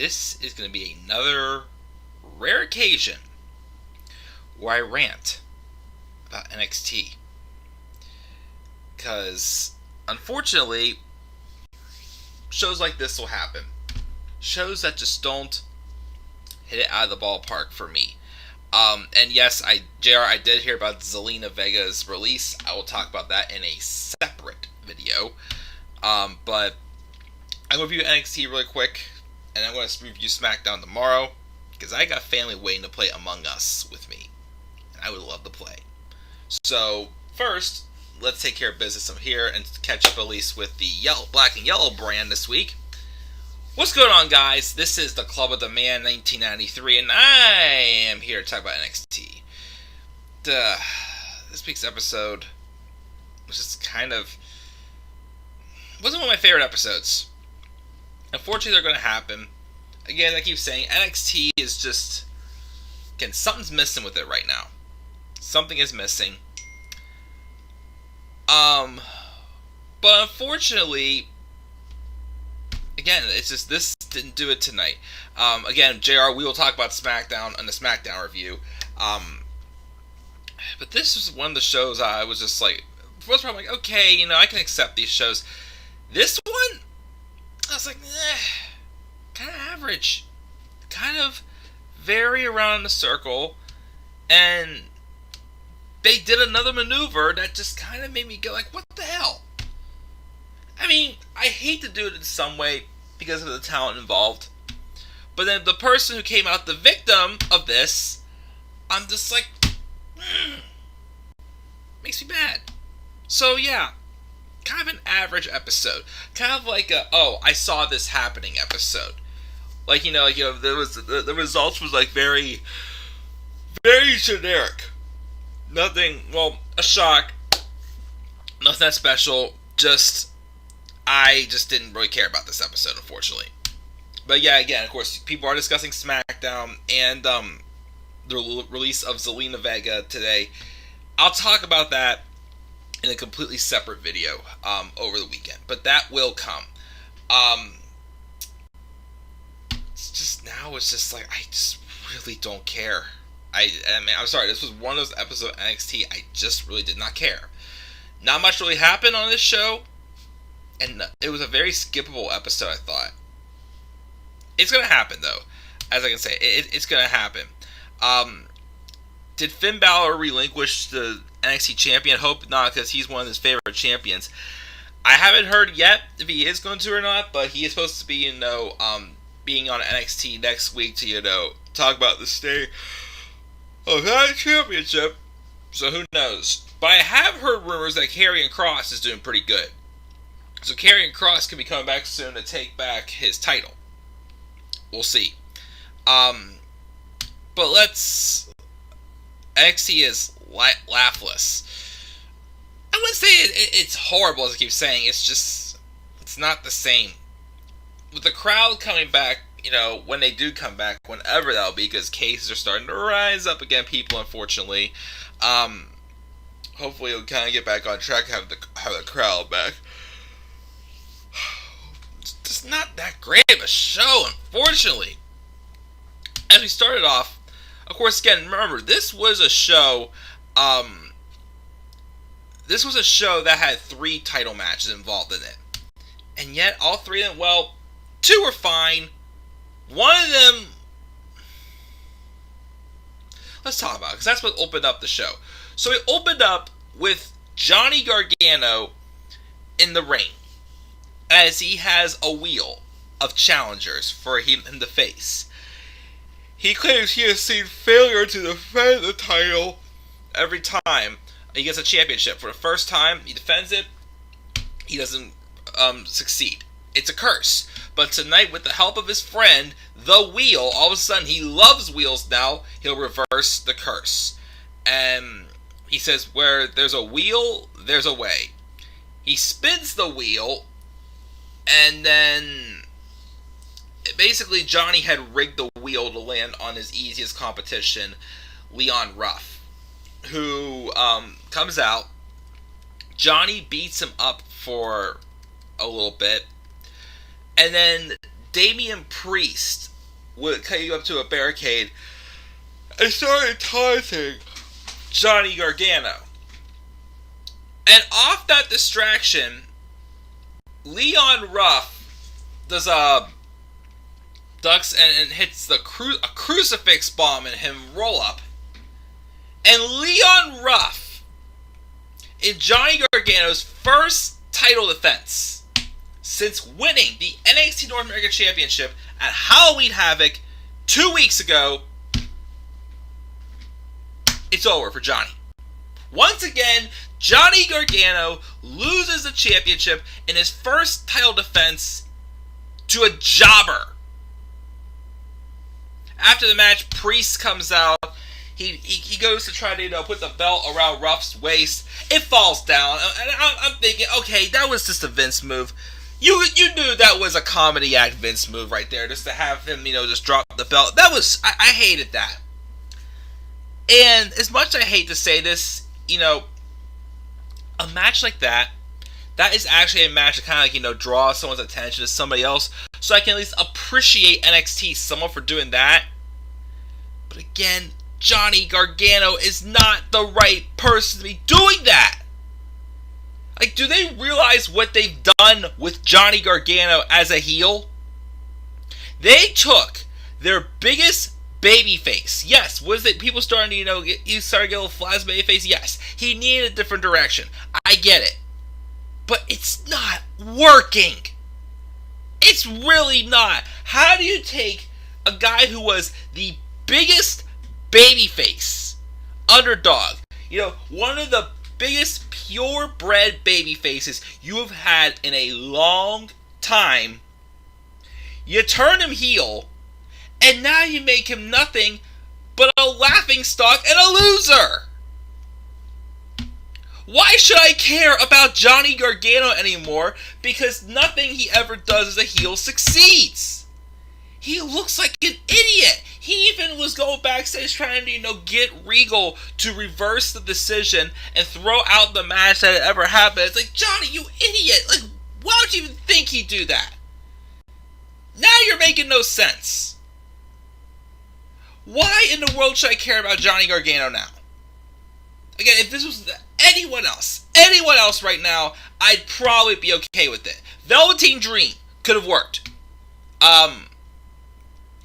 this is going to be another rare occasion where I rant about NXT. Because, unfortunately, shows like this will happen. Shows that just don't hit it out of the ballpark for me. And yes, JR, I did hear about Zelina Vega's release. I will talk about that in a separate video. But I'm going to review NXT really quick, and I'm going to review SmackDown tomorrow, because I got family waiting to play Among Us with me, and I would love to play. So, first, let's take care of business from here and catch up at least with the Black and Yellow brand this week. What's going on, guys? This is the Club of the Man 1993, and I am here to talk about NXT. This week's episode was just wasn't one of my favorite episodes. Unfortunately, they're going to happen. Again, I keep saying, NXT is just, again, something's missing with it right now. Something is missing. But unfortunately, again, it's just, this didn't do it tonight. Again, JR, we will talk about SmackDown on the SmackDown review. But this was one of the shows I was just like, for the most part, I'm like, okay, I can accept these shows. This one, I was like, kind of average. Kind of very around the circle. And they did another maneuver that just kind of made me go like, what the hell? I mean, I hate to do it in some way because of the talent involved. But then the person who came out the victim of this, I'm just like, makes me mad. So yeah, kind of an average episode. Kind of like a, oh, I saw this happening episode. Like, there was, the results was like very, very generic. Nothing, a shock. Nothing that special. I just didn't really care about this episode, unfortunately. But yeah, again, of course, people are discussing SmackDown and the release of Zelina Vega today. I'll talk about that in a completely separate video over the weekend. But that will come. It's just like, I just really don't care. I mean, I'm sorry, this was one of those episodes of NXT I just really did not care. Not much really happened on this show, and it was a very skippable episode, I thought. It's going to happen, though. As I can say, it's going to happen. Did Finn Balor relinquish the NXT champion? Hope not, because he's one of his favorite champions. I haven't heard yet if he is going to or not, but he is supposed to be, being on NXT next week to, talk about the state of that championship. So who knows? But I have heard rumors that Karrion Kross is doing pretty good. So Karrion Kross could be coming back soon to take back his title. We'll see. But NXT is laughless. I wouldn't say it's horrible, as I keep saying. It's not the same. With the crowd coming back, when they do come back, whenever that'll be, because cases are starting to rise up again, people, unfortunately. Hopefully it'll kind of get back on track, have the crowd back. It's just not that great of a show, unfortunately. As we started off, of course, again, remember, this was a show that had 3 title matches involved in it. And yet, all 3 of them, 2 were fine. One of them, let's talk about it, because that's what opened up the show. So it opened up with Johnny Gargano in the ring, as he has a wheel of challengers for him to face. He claims he has seen failure to defend the title every time he gets a championship. For the first time he defends it, he doesn't succeed. It's a curse. But tonight, with the help of his friend, the Wheel, all of a sudden he loves wheels now, he'll reverse the curse. And he says, where there's a wheel, there's a way. He spins the wheel, and then basically Johnny had rigged the wheel to land on his easiest competition, Leon Ruff, who comes out. Johnny beats him up for a little bit, and then Damian Priest came up to a barricade and started taunting Johnny Gargano. And off that distraction, Leon Ruff does ducks and hits a crucifix bomb and him roll up. And Leon Ruff, in Johnny Gargano's first title defense since winning the NXT North American Championship at Halloween Havoc 2 weeks ago, it's over for Johnny. Once again, Johnny Gargano loses the championship in his first title defense to a jobber. After the match, Priest comes out. He goes to try to put the belt around Ruff's waist. It falls down, and I'm thinking, okay, that was just a Vince move. You knew that was a comedy act Vince move right there, just to have him just drop the belt. That was I hated that. And as much as I hate to say this, a match like that is actually a match that kind of draws someone's attention to somebody else, so I can at least appreciate NXT someone for doing that. But again, Johnny Gargano is not the right person to be doing that. Like, do they realize what they've done with Johnny Gargano as a heel? They took their biggest babyface. Yes, was it people starting to, he started to get a little flat as babyface? Yes. He needed a different direction. I get it. But it's not working. It's really not. How do you take a guy who was the biggest babyface, underdog, one of the biggest purebred babyfaces you have had in a long time, you turn him heel, and now you make him nothing but a laughingstock and a loser? Why should I care about Johnny Gargano anymore? Because nothing he ever does as a heel succeeds. He looks like an idiot. He even was going backstage trying to, get Regal to reverse the decision and throw out the match that had ever happened. It's like, Johnny, you idiot. Like, why would you even think he'd do that? Now you're making no sense. Why in the world should I care about Johnny Gargano now? Again, if this was anyone else right now, I'd probably be okay with it. Velveteen Dream could have worked.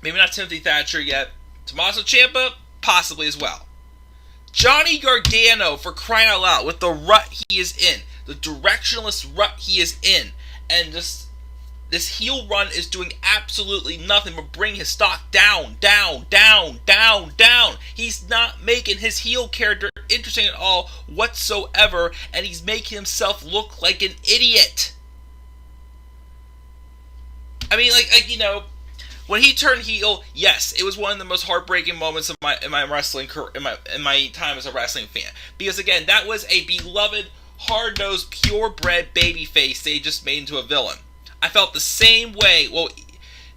Maybe not Timothy Thatcher yet. Tommaso Ciampa, possibly as well. Johnny Gargano, for crying out loud, with the rut he is in, the directionless rut he is in, and this heel run is doing absolutely nothing but bring his stock down. He's not making his heel character interesting at all whatsoever, and he's making himself look like an idiot. I mean, when he turned heel, yes, it was one of the most heartbreaking moments of my wrestling career, in my time as a wrestling fan. Because again, that was a beloved, hard-nosed, purebred babyface they just made into a villain. I felt the same way. Well,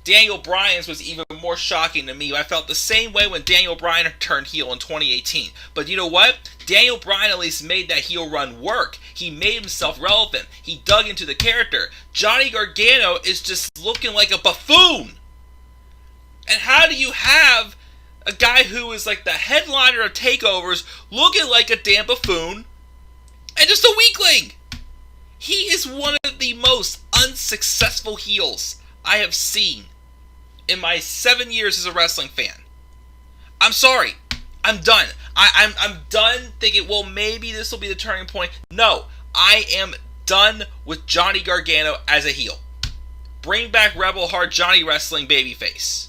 Daniel Bryan's was even more shocking to me. I felt the same way when Daniel Bryan turned heel in 2018. But you know what? Daniel Bryan at least made that heel run work. He made himself relevant. He dug into the character. Johnny Gargano is just looking like a buffoon. And how do you have a guy who is like the headliner of takeovers looking like a damn buffoon and just a weakling? He is one of the most unsuccessful heels I have seen in my 7 years as a wrestling fan. I'm sorry. I'm done. I'm done thinking, well, maybe this will be the turning point. No, I am done with Johnny Gargano as a heel. Bring back Rebel Heart Johnny Wrestling babyface.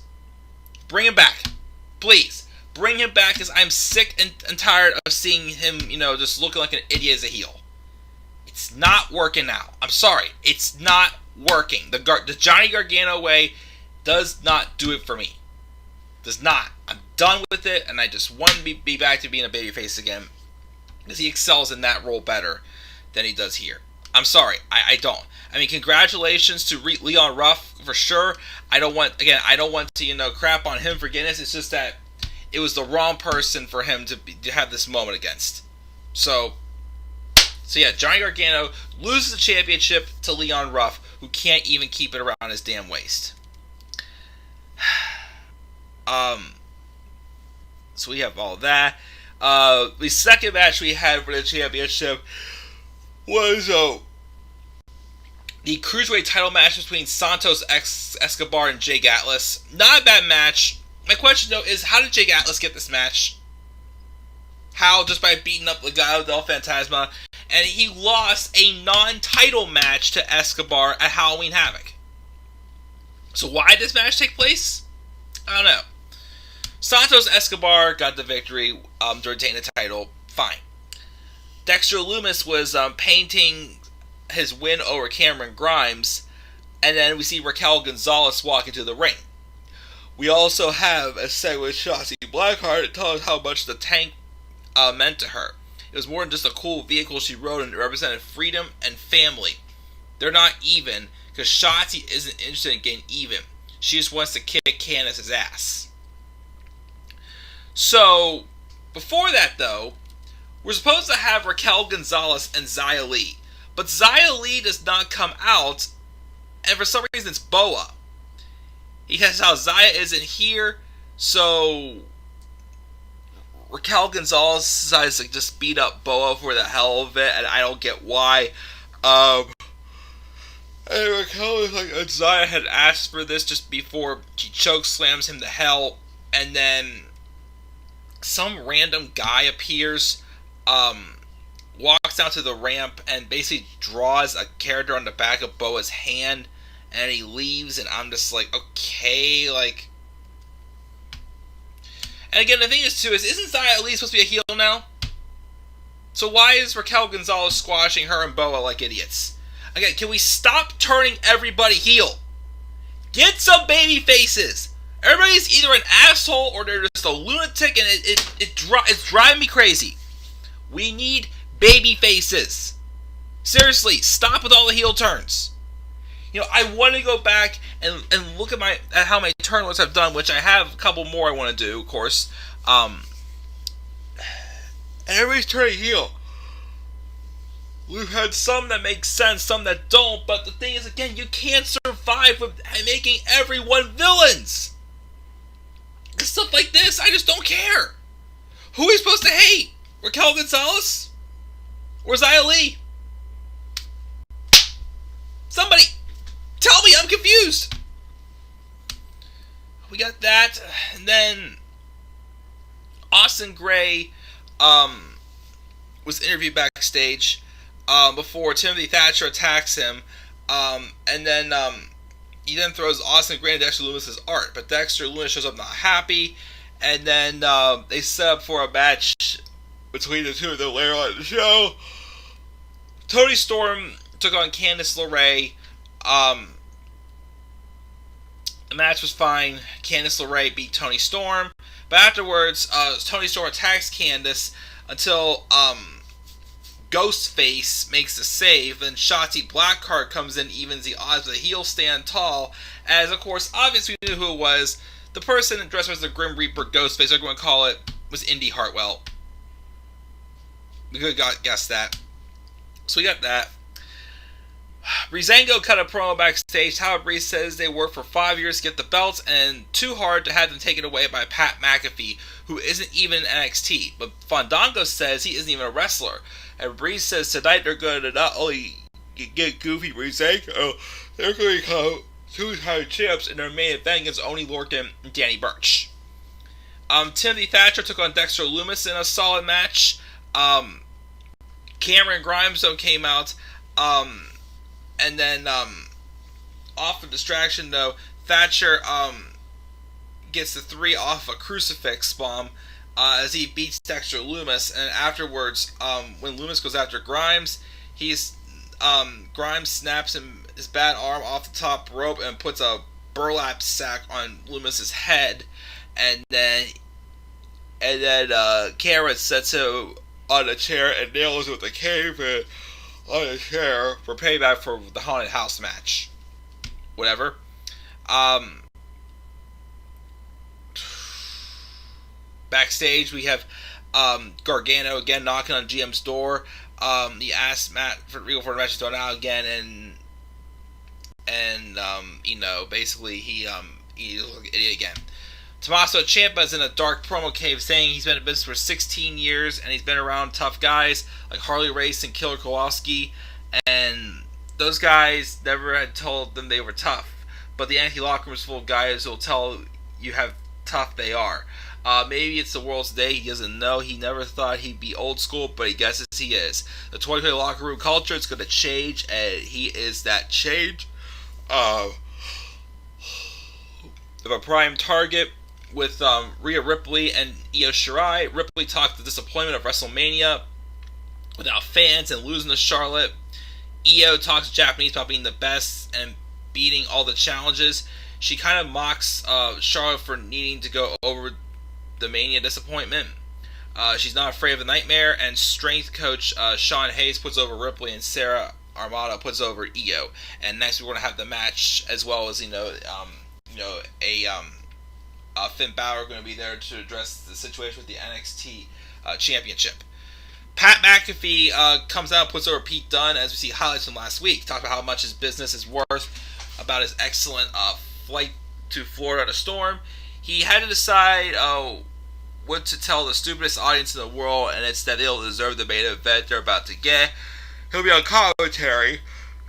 Bring him back. Please. Bring him back, because I'm sick and tired of seeing him, just looking like an idiot as a heel. It's not working now. I'm sorry. It's not working. The Johnny Gargano way does not do it for me. Does not. I'm done with it, and I just want to be back to being a babyface again, because he excels in that role better than he does here. I'm sorry. I don't. I mean, congratulations to Leon Ruff, for sure. I don't want to, crap on him for getting this. It's just that it was the wrong person for him to have this moment against. So yeah, Johnny Gargano loses the championship to Leon Ruff, who can't even keep it around his damn waist. So we have all that. The second match we had for the championship was the Cruiserweight title match between Santos Escobar and Jake Atlas. Not a bad match. My question, though, is how did Jake Atlas get this match? How? Just by beating up Legado del Fantasma. And he lost a non-title match to Escobar at Halloween Havoc. So why did this match take place? I don't know. Santos Escobar got the victory to retain the title. Fine. Dexter Lumis was painting his win over Cameron Grimes, and then we see Raquel Gonzalez walk into the ring. We also have a segment with Shotzi Blackheart to tell us how much the tank meant to her. It was more than just a cool vehicle she rode, and it represented freedom and family. They're not even, because Shotzi isn't interested in getting even. She just wants to kick Candice's ass. So, before that though, we're supposed to have Raquel Gonzalez and Xia Li. But Xia Li does not come out, and for some reason it's Boa. He has how Xia isn't here, so Raquel Gonzalez decides to just beat up Boa for the hell of it, and I don't get why. And Raquel is like, Xia had asked for this just before she choke slams him to hell, and then some random guy appears, walks down to the ramp and basically draws a character on the back of Boa's hand, and he leaves, and I'm just like, okay, like. And again, the thing is too, isn't Xia Li supposed to be a heel now? So why is Raquel Gonzalez squashing her and Boa like idiots? Again, can we stop turning everybody heel? Get some baby faces! Everybody's either an asshole or they're just a lunatic, and it's driving me crazy. We need baby faces. Seriously, stop with all the heel turns. You know, I want to go back and look at how my turn lists I've done, which I have a couple more I want to do, of course. And everybody's turning heel. We've had some that make sense, some that don't, but the thing is, again, you can't survive with making everyone villains. Stuff like this, I just don't care. Who are we supposed to hate? Raquel Gonzalez? Or Xia Li? Somebody, tell me, I'm confused. We got that, and then Austin Gray was interviewed backstage before Timothy Thatcher attacks him, and then he then throws Austin Gray and Dexter Lumis's art, but Dexter Lumis shows up not happy, and then they set up for a match between the two of them later on in the show. Toni Storm took on Candice LeRae. The match was fine. Candice LeRae beat Toni Storm, but afterwards, Toni Storm attacks Candice until Ghostface makes the save. Then Shotzi Blackheart comes in, evens the odds with a heel stand tall. As of course, obviously we knew who it was. The person dressed as the Grim Reaper Ghostface, everyone call it, was Indy Hartwell. We could have guessed that. So we got that. Breezango cut a promo backstage. Howard Breeze says they worked for 5 years to get the belts, and too hard to have them taken away by Pat McAfee, who isn't even in NXT. But Fandango says he isn't even a wrestler. And Breeze says tonight they're going to not only get Goofy Breezango, they're going to become two-time champs in their main event against Oney Lorcan and Danny Burch. Timothy Thatcher took on Dexter Lumis in a solid match. Cameron Grimes though came out. And then, off of distraction though, Thatcher, gets the 3 off a crucifix bomb, as he beats Dexter Lumis, and afterwards, when Lumis goes after Grimes, Grimes snaps his bad arm off the top rope and puts a burlap sack on Loomis's head, and then Cameron sets him on a chair and nails him with a caveman on a chair for payback for the haunted house match. Whatever. Backstage, we have Gargano again knocking on GM's door. He asks Matt for Regal for the match to thrown out again, and basically he looks like an idiot again. Tommaso Ciampa is in a dark promo cave saying he's been in business for 16 years and he's been around tough guys like Harley Race and Killer Kowalski, and those guys never had told them they were tough. But the NXT locker room is full of guys who will tell you how tough they are. Maybe it's the world's day. He doesn't know. He never thought he'd be old school, but he guesses he is. The 2020 locker room culture is going to change, and he is that change. Of a prime target with Rhea Ripley and Io Shirai. Ripley talked the disappointment of WrestleMania without fans and losing to Charlotte. Io talks Japanese about being the best and beating all the challenges. She kind of mocks Charlotte for needing to go over the Mania disappointment. She's not afraid of the nightmare, and strength coach Sean Hayes puts over Ripley, and Sarah Armada puts over Io. And next we're going to have the match, as well as Finn Balor going to be there to address the situation with the NXT Championship. Pat McAfee comes out and puts over Pete Dunne, as we see highlights from last week. Talked about how much his business is worth, about his excellent flight to Florida to Storm. He had to decide what to tell the stupidest audience in the world, and it's that they'll deserve the main event they're about to get. He'll be on commentary.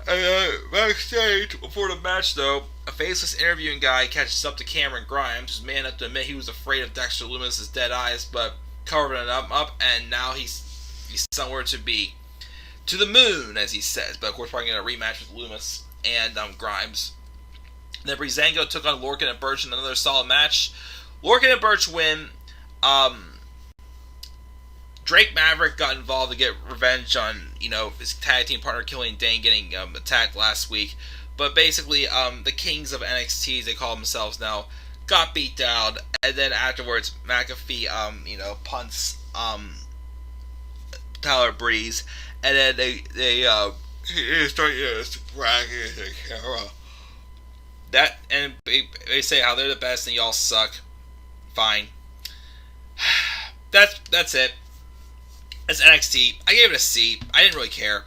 And backstage, before the match though, a faceless interviewing guy catches up to Cameron Grimes, who's man enough to admit he was afraid of Dexter Lumis' dead eyes, but covered it up, and now he's somewhere to be. To the moon, as he says, but of course probably going to rematch with Lumis and Grimes. Then Breezango took on Lorcan and Birch in another solid match. Lorcan and Birch win. Drake Maverick got involved to get revenge on, his tag team partner Killian Dane getting attacked last week. But basically, the kings of NXT, as they call themselves now, got beat down. And then afterwards, McAfee, punts Tyler Breeze. And then they start bragging the camera. And they say how they're the best and y'all suck. Fine. That's it. That's NXT. I gave it a C. I didn't really care.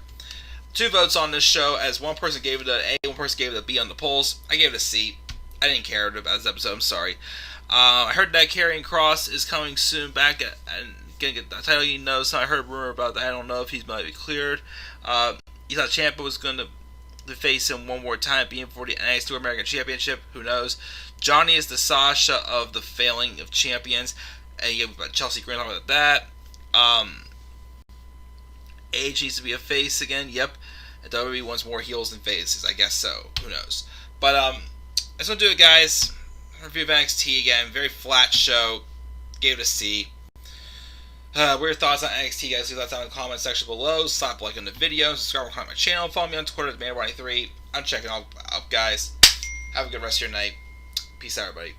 2 votes on this show, as one person gave it an A, one person gave it a B on the polls. I gave it a C. I didn't care about this episode. I'm sorry. I heard that Karrion Kross is coming soon back and gonna get the title. So I heard a rumor about that. I don't know if he's going to be cleared. You thought Ciampa was going to face him one more time, being for the NXT American Championship. Who knows? Johnny is the Sasha of the failing of champions. And you have Chelsea Green talking about that. Edge needs to be a face again. Yep. And WWE wants more heels than faces. I guess so. Who knows? But that's going to do it, guys. Review of NXT again. Very flat show. Gave it a C. What are your thoughts on NXT, guys? Leave that down in the comment section below. Slap a like on the video. Subscribe to my channel. Follow me on Twitter at ManWar93. I'm checking out, guys. Have a good rest of your night. Peace out, everybody.